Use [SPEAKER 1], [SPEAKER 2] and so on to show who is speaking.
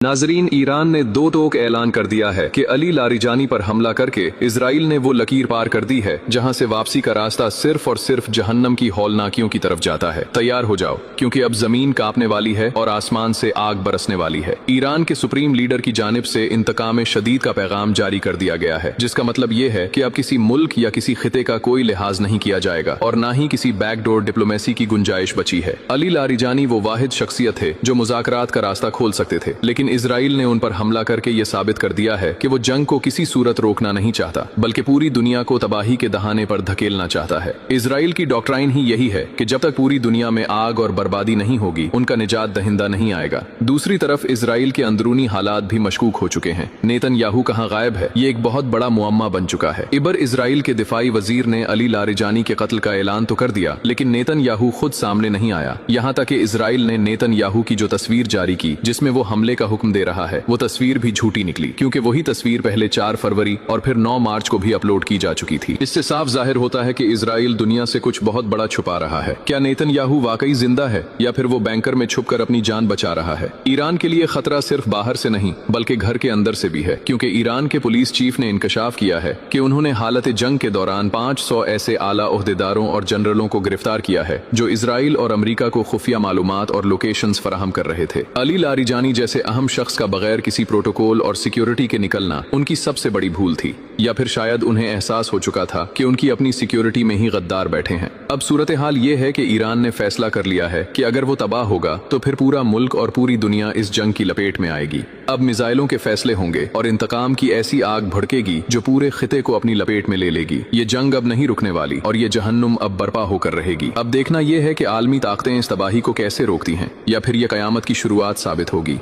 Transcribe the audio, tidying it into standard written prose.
[SPEAKER 1] नाजरीन, ईरान ने दो टोक ऐलान कर दिया है कि अली लारिजानी पर हमला करके इसराइल ने वो लकीर पार कर दी है जहां से वापसी का रास्ता सिर्फ और सिर्फ जहन्नम की हौलनाकियों की तरफ जाता है। तैयार हो जाओ, क्योंकि अब जमीन कांपने वाली है और आसमान से आग बरसने वाली है। ईरान के सुप्रीम लीडर की जानिब से इंतकाम शदीद का पैगाम जारी कर दिया गया है, जिसका मतलब ये है कि अब किसी मुल्क या किसी खिते का कोई लिहाज नहीं किया जाएगा और न ही किसी बैकडोर डिप्लोमेसी की गुंजाइश बची है। अली लारिजानी वो वाहिद शख्सियत है जो मुज़ाकरात का रास्ता खोल सकते थे, लेकिन इजराइल ने उन पर हमला करके ये साबित कर दिया है कि वो जंग को किसी सूरत रोकना नहीं चाहता, बल्कि पूरी दुनिया को तबाही के दहाने पर धकेलना चाहता है। इजराइल की डॉक्ट्राइन ही यही है कि जब तक पूरी दुनिया में आग और बर्बादी नहीं होगी, उनका निजात दहिंदा नहीं आएगा। दूसरी तरफ इजराइल के अंदरूनी हालात भी मशकूक हो चुके हैं। नेतन्याहू कहाँ गायब है, ये एक बहुत बड़ा मुअम्मा बन चुका है। इबर इजराइल के दिफाई वजीर ने अली लारिजानी के कत्ल का ऐलान तो कर दिया, लेकिन नेतन्याहू खुद सामने नहीं आया। यहाँ तक कि इजराइल ने नेतन्याहू की जो तस्वीर जारी की जिसमें वो हमले का हुक्म दे रहा है, वो तस्वीर भी झूठी निकली, क्योंकि वही तस्वीर पहले 4 फरवरी और फिर 9 मार्च को भी अपलोड की जा चुकी थी। इससे साफ जाहिर होता है कि इजराइल दुनिया से कुछ बहुत बड़ा छुपा रहा है। क्या नेतन्याहू वाकई जिंदा है या फिर वो बैंकर में छुपकर अपनी जान बचा रहा है? ईरान के लिए खतरा सिर्फ बाहर से नहीं बल्कि घर के अंदर से भी है, क्योंकि ईरान के पुलिस चीफ ने इंकशाफ किया है कि उन्होंने हालत जंग के दौरान 500 ऐसे आला ओहदेदारों और जनरलों को गिरफ्तार किया है जो इजराइल और अमेरिका को खुफिया मालूमात और लोकेशंस फराहम कर रहे थे। अली लारिजानी जैसे अहम शख्स का बगैर किसी प्रोटोकॉल और सिक्योरिटी के निकलना उनकी सबसे बड़ी भूल थी, या फिर शायद उन्हें एहसास हो चुका था कि उनकी अपनी सिक्योरिटी में ही गद्दार बैठे हैं। अब सूरत हाल ये है कि ईरान ने फैसला कर लिया है कि अगर वो तबाह होगा तो फिर पूरा मुल्क और पूरी दुनिया इस जंग की लपेट में आएगी। अब मिसाइलों के फैसले होंगे और इंतकाम की ऐसी आग भड़केगी जो पूरे खिते को अपनी लपेट में ले लेगी। ये जंग अब नहीं रुकने वाली और ये जहन्नुम अब बर्पा होकर रहेगी। अब देखना यह है कि आलमी ताकतें इस तबाही को कैसे रोकती हैं, या फिर ये कयामत की शुरुआत साबित होगी।